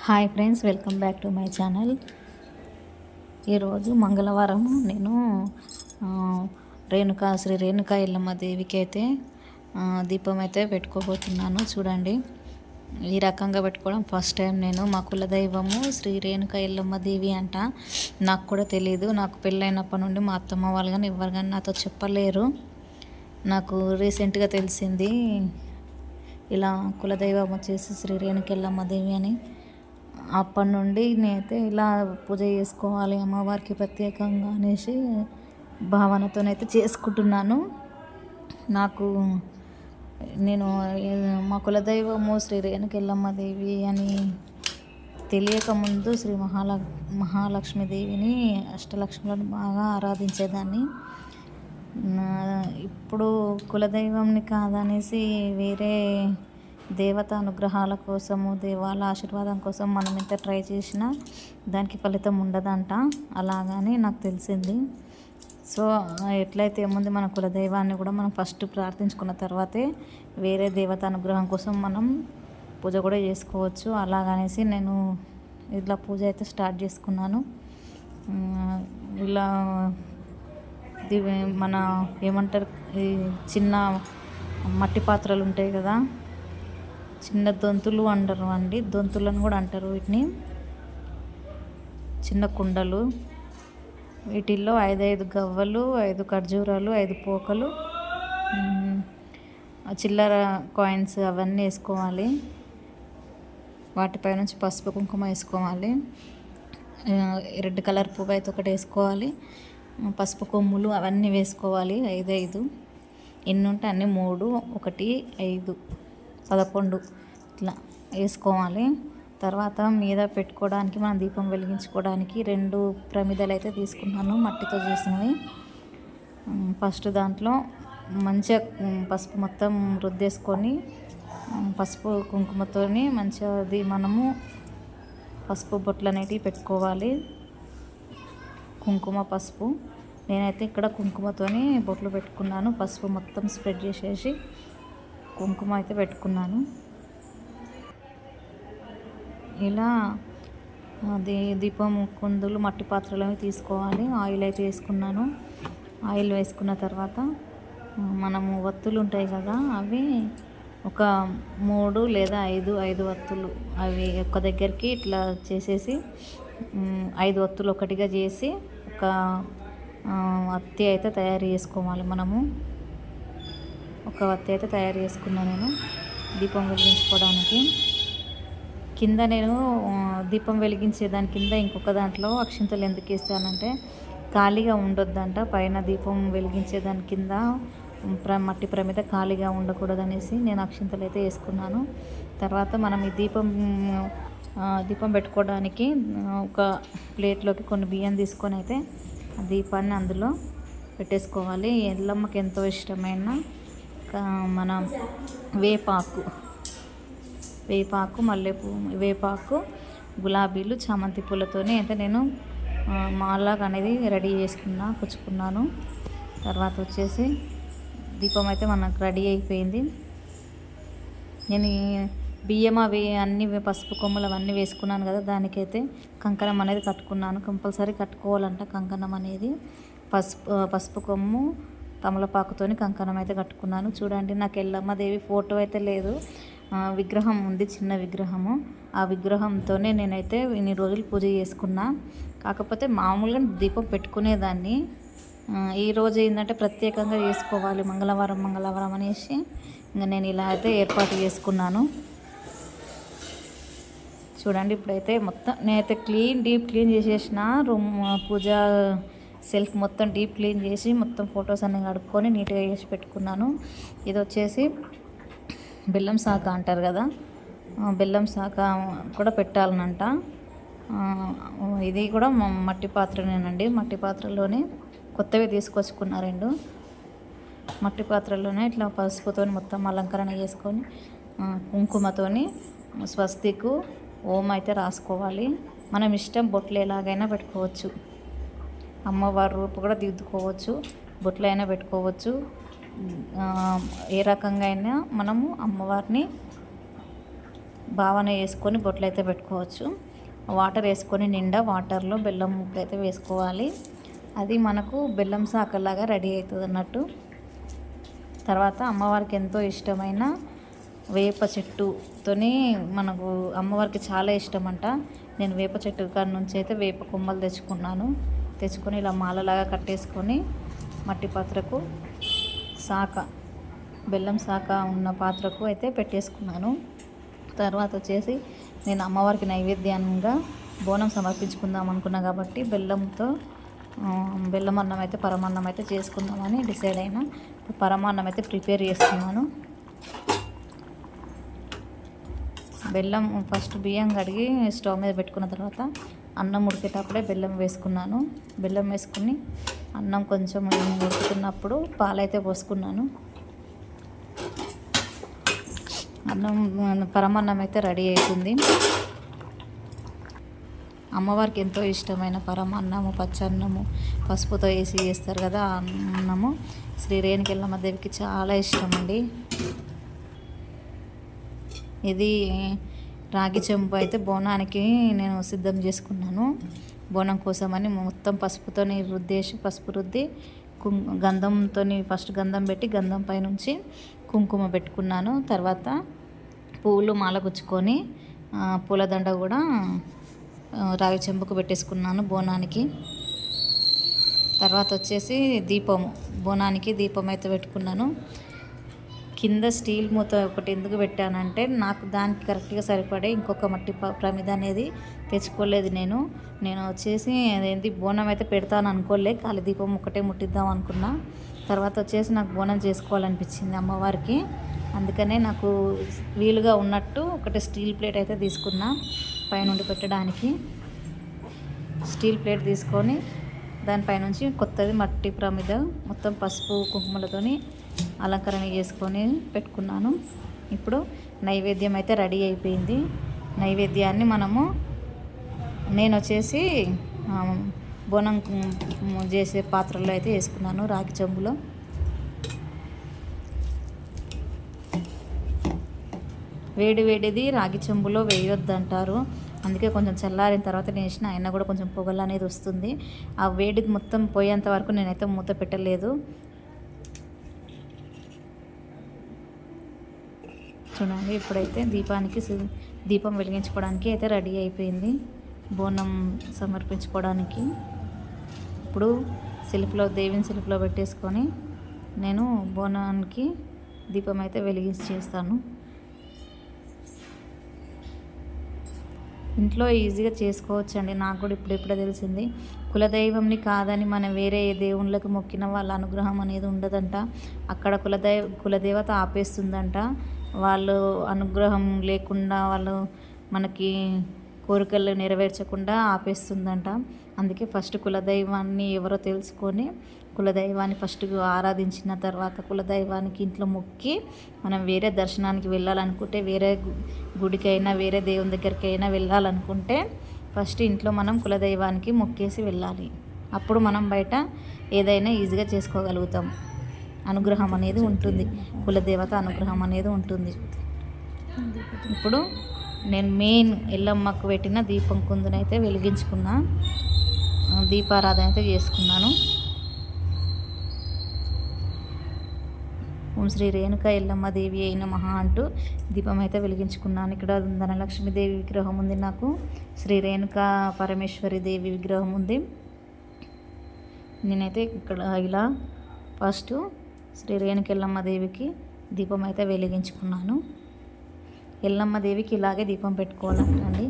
Hi friends, welcome back to my channel. ఈరోజు మంగళవారం నేను శ్రీ రేణుకా ఎల్లమ్మ దేవికి అయితే దీపం అయితే పెట్టుకోబోతున్నాను. చూడండి, ఈ రకంగా పెట్టుకోవడం ఫస్ట్ టైం. నేను మా కులదైవము శ్రీ రేణుకా ఎల్లమ్మ దేవి అంట. నాకు కూడా తెలియదు. నాకు పెళ్ళైనప్పటి నుండి మా అత్తమ్మ వాళ్ళు కానీ ఎవరు కానీ నాతో చెప్పలేరు. నాకు రీసెంట్గా తెలిసింది ఇలా కులదైవం వచ్చేసి శ్రీ రేణుకా ఎల్లమ్మ దేవి అని. అప్పటి నుండి నేనైతే ఇలా పూజ చేసుకోవాలి అమ్మవారికి ప్రత్యేకంగా అనేసి భావనతోనైతే చేసుకుంటున్నాను. నేను మా కులదైవము శ్రీ రేణుకా ఎల్లమ్మ దేవి అని తెలియకముందు శ్రీ మహాలక్ష్మీదేవిని అష్టలక్ష్ములను బాగా ఆరాధించేదాన్ని. ఇప్పుడు కులదైవంని కాదనేసి వేరే దేవత అనుగ్రహాల కోసము, దేవాల ఆశీర్వాదం కోసం మనం ఎంత ట్రై చేసినా దానికి ఫలితం ఉండదంట. అలాగని నాకు తెలిసింది. సో ఎట్లయితే ఏముంది, మన కులదైవాన్ని కూడా మనం ఫస్ట్ ప్రార్థించుకున్న తర్వాతే వేరే దేవత అనుగ్రహం కోసం మనం పూజ కూడా చేసుకోవచ్చు. అలాగనేసి నేను ఇలా పూజ అయితే స్టార్ట్ చేసుకున్నాను. ఇలా మన ఏమంటారు, ఈ చిన్న మట్టి పాత్రలు ఉంటాయి కదా, చిన్న దొంతులు అంటారు అండి, దొంతులను కూడా అంటారు వీటిని. చిన్న కుండలు, వీటిల్లో 5 గవ్వలు, 5 ఖర్జూరాలు, 5 పోకలు, చిల్లర కాయిన్స్ అవన్నీ వేసుకోవాలి. వాటిపై నుంచి పసుపు కుంకుమ వేసుకోవాలి. రెడ్ కలర్ పువ్వు అయితే ఒకటి వేసుకోవాలి. పసుపు కొమ్ములు అవన్నీ వేసుకోవాలి. 5 ఎన్ని ఉంటే అన్నీ 3, 1, 5, 11 ఇట్లా వేసుకోవాలి. తర్వాత మీద పెట్టుకోవడానికి, మనం దీపం వెలిగించుకోవడానికి 2 ప్రమిదలు అయితే తీసుకున్నాను, మట్టితో చేసినవి. ఫస్ట్ దాంట్లో మంచిగా పసుపు మొత్తం రుద్దేసుకొని పసుపు కుంకుమతోని మంచిగా అది మనము పసుపు బొట్లు అనేటివి పెట్టుకోవాలి. కుంకుమ పసుపు, నేనైతే ఇక్కడ కుంకుమతోని బొట్లు పెట్టుకున్నాను. పసుపు మొత్తం స్ప్రెడ్ చేసేసి కుంకుమ అయితే పెట్టుకున్నాను. ఇలా దీపం కుందులు మట్టి పాత్రలు అవి తీసుకోవాలి. ఆయిల్ అయితే వేసుకున్నాను. ఆయిల్ వేసుకున్న తర్వాత మనము ఒత్తులు ఉంటాయి కదా, అవి ఒక 3 లేదా 5 ఒత్తులు అవి ఒక దగ్గరికి ఇట్లా చేసేసి 5 ఒత్తులు ఒకటిగా చేసి ఒక వత్తి అయితే తయారు చేసుకోవాలి. మనము ఒక వత్తి అయితే తయారు చేసుకున్నాను నేను దీపం వెలిగించుకోవడానికి. కింద నేను దీపం వెలిగించే దాని కింద ఇంకొక దాంట్లో అక్షింతలు ఎందుకు వేస్తానంటే, ఖాళీగా ఉండొద్దంట. పైన దీపం వెలిగించే దాని కింద మట్టి ప్రమిద ఖాళీగా ఉండకూడదనేసి నేను అక్షింతలు అయితే వేసుకున్నాను. తర్వాత మనం ఈ దీపం పెట్టుకోవడానికి ఒక ప్లేట్లోకి కొన్ని బియ్యం తీసుకొని అయితే ఆ దీపాన్ని అందులో పెట్టేసుకోవాలి. ఎల్లమ్మకి ఎంతో ఇష్టమైన మన వేపాకు, మల్లెపూ, వేపాకు, గులాబీలు, చామంతి పూలతోనే అయితే నేను మాలాగా అనేది రెడీ కుచ్చుకున్నాను. తర్వాత వచ్చేసి దీపం అయితే మనకు రెడీ అయిపోయింది. నేను బియ్యం అవి అన్నీ పసుపు కొమ్ములు అవన్నీ వేసుకున్నాను కదా, దానికైతే కంకణం అనేది కట్టుకున్నాను. కంపల్సరీ కట్టుకోవాలంట కంకణం అనేది. పసుపు కొమ్ము తమలపాకుతోని కంకణం అయితే కట్టుకున్నాను. చూడండి, నాకు ఎల్లమ్మ దేవి ఫోటో అయితే లేదు, విగ్రహం ఉంది, చిన్న విగ్రహము. ఆ విగ్రహంతోనే నేనైతే ఇన్ని రోజులు పూజ చేసుకున్నా. కాకపోతే మామూలుగా దీపం పెట్టుకునేదాన్ని. ఈరోజు ఏంటంటే ప్రత్యేకంగా చేసుకోవాలి మంగళవారం అనేసి ఇంకా నేను ఇలా అయితే ఏర్పాటు చేసుకున్నాను. చూడండి, ఇప్పుడైతే మొత్తం నేనైతే డీప్ క్లీన్ చేసేసిన రూమ్, పూజ సెల్ఫ్ మొత్తం డీప్ క్లీన్ చేసి మొత్తం ఫొటోస్ అన్నీ కడుక్కొని నీట్గా చేసి పెట్టుకున్నాను. ఇది వచ్చేసి బెల్లం శాఖ అంటారు కదా, బెల్లం శాఖ కూడా పెట్టాలనంట. ఇది కూడా మట్టి పాత్రనేనండి. మట్టి పాత్రలోనే కొత్తవి తీసుకొచ్చుకున్న 2 మట్టి పాత్రలోనే ఇట్లా పసుపుతో మొత్తం అలంకరణ చేసుకొని కుంకుమతోని స్వస్తికు ఓం అయితే రాసుకోవాలి. మనం ఇష్టం బొట్లు ఎలాగైనా పెట్టుకోవచ్చు. అమ్మవారి రూపు కూడా దిద్దుకోవచ్చు, బొట్లు అయినా పెట్టుకోవచ్చు. ఏ రకంగా అయినా మనము అమ్మవారిని భావన వేసుకొని బొట్లు అయితే పెట్టుకోవచ్చు. వాటర్ వేసుకొని నిండా వాటర్లో బెల్లం ముక్క అయితే వేసుకోవాలి. అది మనకు బెల్లం శాఖలాగా రెడీ అవుతుంది అన్నట్టు. తర్వాత అమ్మవారికి ఎంతో ఇష్టమైన వేప చెట్టుతోని మనకు అమ్మవారికి చాలా ఇష్టం అంట. నేను వేప చెట్టు కాడ నుంచి అయితే వేప కొమ్మలు తెచ్చుకొని ఇలా మాలలాగా కట్టేసుకొని మట్టి పాత్రకు బెల్లం శాఖ ఉన్న పాత్రకు అయితే పెట్టేసుకున్నాను. తర్వాత వచ్చేసి నేను అమ్మవారికి నైవేద్యంగా బోనం సమర్పించుకుందాం అనుకున్నా కాబట్టి బెల్లం అన్నం అయితే పరమాన్నం అయితే చేసుకుందామని డిసైడ్ అయినా. పరమాన్నం అయితే ప్రిపేర్ చేస్తున్నాను. బెల్లం ఫస్ట్ బియ్యం కడిగి స్టవ్ మీద పెట్టుకున్న తర్వాత అన్నం ఉడికేటప్పుడే బెల్లం వేసుకున్నాను. బెల్లం వేసుకుని అన్నం కొంచెం ఉడుకుతున్నప్పుడు పాలైతే పోసుకున్నాను. పరమాన్నం అయితే రెడీ అవుతుంది. అమ్మవారికి ఎంతో ఇష్టమైన పరమాన్నము, పచ్చన్నము, పసుపుతో వేసి చేస్తారు కదా అన్నము శ్రీ రేణుకెళ్ళమ్మ దేవికి చాలా ఇష్టం అండి. ఇది రాగి చెంబు అయితే బోనానికి నేను సిద్ధం చేసుకున్నాను. బోనం కోసమని మొత్తం పసుపుతోని పసుపు రుద్ది గంధంతో ఫస్ట్ గంధం పెట్టి గంధం పైనుంచి కుంకుమ పెట్టుకున్నాను. తర్వాత పువ్వులు మాల గుచ్చుకొని పూలదండ కూడా రాగి చెంబుకు పెట్టేసుకున్నాను బోనానికి. తర్వాత వచ్చేసి బోనానికి దీపం అయితే పెట్టుకున్నాను. కింద స్టీల్ మూత ఒకటి ఎందుకు పెట్టానంటే నాకు దానికి కరెక్ట్గా సరిపడే ఇంకొక మట్టి ప్రమిద అనేది తెచ్చుకోలేదు. నేను వచ్చేసి అదేంటి బోనం అయితే పెడతాను అనుకోలే, ఖాళీ దీపం ఒకటే ముట్టిద్దాం అనుకున్నా. తర్వాత వచ్చేసి నాకు బోనం చేసుకోవాలనిపించింది అమ్మవారికి. అందుకనే నాకు వీలుగా ఉన్నట్టు ఒకటి స్టీల్ ప్లేట్ అయితే తీసుకున్నా పైనుండి పెట్టడానికి. స్టీల్ ప్లేట్ తీసుకొని దానిపైనుంచి కొత్తది మట్టి ప్రమిద మొత్తం పసుపు కుంకుమలతోని అలంకరణ చేసుకొని పెట్టుకున్నాను. ఇప్పుడు నైవేద్యం అయితే రెడీ అయిపోయింది. నైవేద్యాన్ని నేను వచ్చేసి బోనం చేసే పాత్రలో అయితే వేసుకున్నాను. రాగి చెంబులో వేడిది రాగి చెంబులో వేయొద్దంటారు. అందుకే కొంచెం చల్లారిన తర్వాత నేను వేసిన అయినా కూడా కొంచెం పొగలు అనేది వస్తుంది. ఆ వేడిది మొత్తం పోయేంత వరకు నేనైతే మూత పెట్టలేదు. చూడండి, ఇప్పుడైతే దీపం వెలిగించుకోవడానికి అయితే రెడీ అయిపోయింది. బోనం సమర్పించుకోవడానికి ఇప్పుడు దేవిని సెల్ఫ్లో పెట్టేసుకొని నేను బోనానికి దీపం అయితే వెలిగించేస్తాను. ఇంట్లో ఈజీగా చేసుకోవచ్చండి. నాకు కూడా ఇప్పుడే తెలిసింది. కులదైవంని కాదని మనం వేరే ఏ దేవుళ్ళకి మొక్కిన వాళ్ళ అనుగ్రహం అనేది ఉండదంట. అక్కడ కులదేవత ఆపేస్తుందంట. వాళ్ళు అనుగ్రహం లేకుండా వాళ్ళు మనకి కోరికలు నెరవేర్చకుండా ఆపేస్తుందంట. అందుకే ఫస్ట్ కులదైవాన్ని ఎవరో తెలుసుకొని కులదైవాన్ని ఫస్ట్ ఆరాధించిన తర్వాత కులదైవానికి ఇంట్లో మొక్కి మనం వేరే దర్శనానికి వెళ్ళాలనుకుంటే, వేరే గుడికైనా వేరే దేవుని దగ్గరికైనా వెళ్ళాలనుకుంటే ఫస్ట్ ఇంట్లో మనం కులదైవానికి మొక్కేసి వెళ్ళాలి. అప్పుడు మనం బయట ఏదైనా ఈజీగా చేసుకోగలుగుతాం. అనుగ్రహం అనేది ఉంటుంది, కులదేవత అనుగ్రహం అనేది ఉంటుంది. ఇప్పుడు నేను మెయిన్ ఎల్లమ్మకు పెట్టిన దీపం కుందునైతే వెలిగించుకున్నా, దీపారాధన అయితే చేసుకున్నాను. ఓం శ్రీ రేణుక ఎల్లమ్మ దేవి అయిన మహా అంటూ దీపం అయితే వెలిగించుకున్నాను. ఇక్కడ ధనలక్ష్మీదేవి విగ్రహం ఉంది, నాకు శ్రీ రేణుక పరమేశ్వరి దేవి విగ్రహం ఉంది. నేనైతే ఇక్కడ ఇలా ఫస్ట్ శ్రీ రేణుక ఎల్లమ్మ దేవికి దీపం అయితే వెలిగించుకున్నాను. ఎల్లమ్మ దేవికి ఇలాగే దీపం పెట్టుకోవాలంటండి.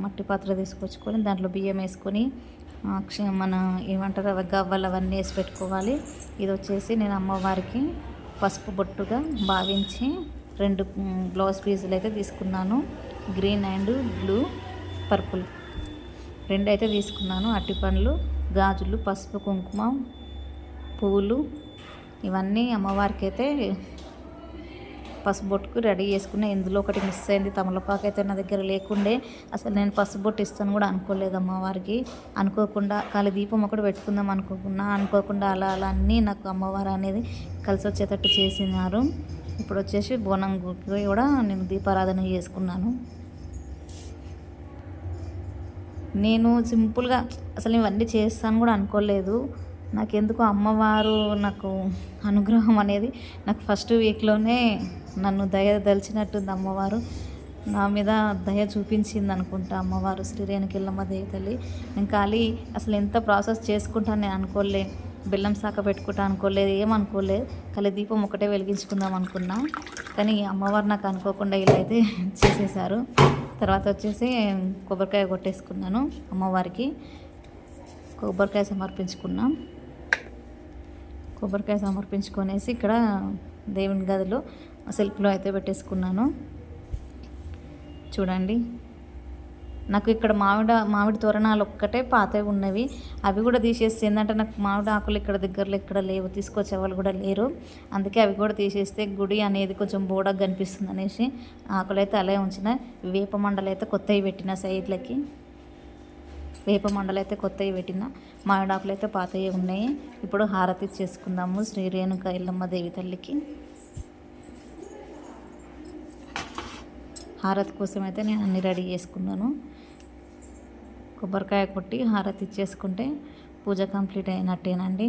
మట్టి పాత్ర తీసుకొచ్చుకొని దాంట్లో బియ్యం వేసుకొని మన ఏమంటారు గవ్వలు అవన్నీ వేసి పెట్టుకోవాలి. ఇది వచ్చేసి నేను అమ్మవారికి పసుపు బొట్టుగా భావించి 2 బ్లౌజ్ పీసులు అయితే తీసుకున్నాను. గ్రీన్ అండ్ బ్లూ, పర్పుల్ 2 అయితే తీసుకున్నాను. అట్టి పండ్లు, గాజులు, పసుపు, కుంకుమ, పువ్వులు ఇవన్నీ అమ్మవారికి అయితే పసుపు బొట్టుకు రెడీ చేసుకున్న. ఇందులో ఒకటి మిస్ అయింది, తమలపాకు అయితే నా దగ్గర లేకుండే. అసలు నేను పసుపు బొట్టు ఇస్తాను కూడా అనుకోలేదు అమ్మవారికి. అనుకోకుండా ఖాళీ దీపం ఒకటి పెట్టుకుందాం అనుకోకుండా అలా అన్నీ నాకు అమ్మవారు అనేది కలిసి వచ్చేటట్టు చేసినారు. ఇప్పుడు వచ్చేసి బోనంకి కూడా నేను దీపారాధన చేసుకున్నాను. నేను సింపుల్గా అసలు ఇవన్నీ చేస్తాను కూడా అనుకోలేదు. నాకెందుకో అమ్మవారు నాకు అనుగ్రహం అనేది నాకు ఫస్ట్ వీక్లోనే నన్ను దయ దలిచినట్టుంది అమ్మవారు. నా మీద దయ చూపించింది అనుకుంటా అమ్మవారు, శ్రీ రేణుకెళ్ళమ్మ దేవి తల్లి. నేను ఖాళీ అసలు ఎంత ప్రాసెస్ చేసుకుంటాను నేను అనుకోలే, బెల్లం శాఖ పెట్టుకుంటా అనుకోలేదు, ఏమనుకోలేదు. ఖాళీ దీపం ఒకటే వెలిగించుకుందాం అనుకున్నా. కానీ అమ్మవారు నాకు అనుకోకుండా ఇలా అయితే చేసేసారు. తర్వాత వచ్చేసి కొబ్బరికాయ కొట్టేసుకున్నాను అమ్మవారికి. కొబ్బరికాయ సమర్పించుకున్నాం. కొబ్బరికాయ సమర్పించుకొనేసి ఇక్కడ దేవుని గదిలో సెల్ఫ్లో అయితే పెట్టేసుకున్నాను. చూడండి, నాకు ఇక్కడ మామిడి తోరణాలు ఒక్కటే పాతవి ఉన్నవి, అవి కూడా తీసేస్తే ఏంటంటే నాకు మామిడి ఆకులు ఇక్కడ దగ్గరలో ఇక్కడ లేవు, తీసుకొచ్చే వాళ్ళు కూడా లేరు. అందుకే అవి కూడా తీసేస్తే గుడి అనేది కొంచెం బోడగా కనిపిస్తుంది అనేసి ఆకులు అయితే అలాగే ఉంచిన. వేప మండలు అయితే కొత్తవి పెట్టిన సైడ్లకి, వేప మండలు అయితే కొత్తవి పెట్టిన, మామిడి ఆకులు అయితే పాతవి ఉన్నాయి. ఇప్పుడు హారతి చేసుకుందాము శ్రీ రేణుక ఎల్లమ్మ దేవి తల్లికి. హారతి కోసం అయితే నేను అన్ని రెడీ చేసుకున్నాను. కొబ్బరికాయ కొట్టి హారతి ఇచ్చేసుకుంటే పూజ కంప్లీట్ అయినట్టేనండి.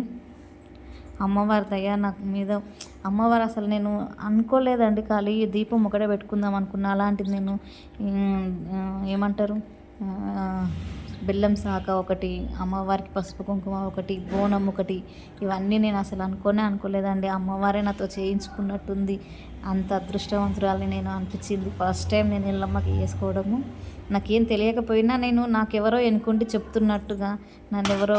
అమ్మవారి దయ నాకు మీద, అమ్మవారు అసలు నేను అనుకోలేదండి, ఖాళీ దీపం ఒకటే పెట్టుకుందాం అనుకున్నా. అలాంటిది నేను ఏమంటారు, బెల్లం శాఖ ఒకటి, అమ్మవారికి పసుపు కుంకుమ ఒకటి, బోనం ఒకటి, ఇవన్నీ నేను అసలు అనుకోలేదండి. అమ్మవారే నాతో చేయించుకున్నట్టుంది. అంత అదృష్టవంతురాలని నేను అనిపించింది ఫస్ట్ టైం నేను ఎల్లమ్మకి చేసుకోవడము. నాకేం తెలియకపోయినా నేను నాకెవరో ఎన్నుకుంటే చెప్తున్నట్టుగా, నన్ను ఎవరో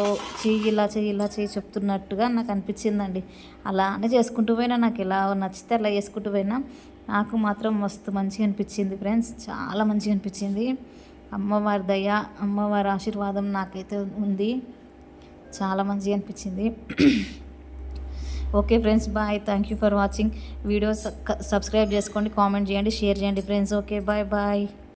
ఇలా చేయి చెప్తున్నట్టుగా నాకు అనిపించిందండి. అలానే చేసుకుంటూ పోయినా, నాకు ఎలా నచ్చితే అలా చేసుకుంటూ పోయినా. నాకు మాత్రం మస్తు మంచిగా అనిపించింది ఫ్రెండ్స్, చాలా మంచిగా అనిపించింది. అమ్మవారి దయ, అమ్మవారి ఆశీర్వాదం నాకైతే ఉంది, చాలా మంచిగా అనిపించింది. Okay friends, bye. Thank you for watching video. Subscribe చేసుకోండి, కామెంట్ చేయండి, షేర్ చేయండి ఫ్రెండ్స్. Okay, bye bye.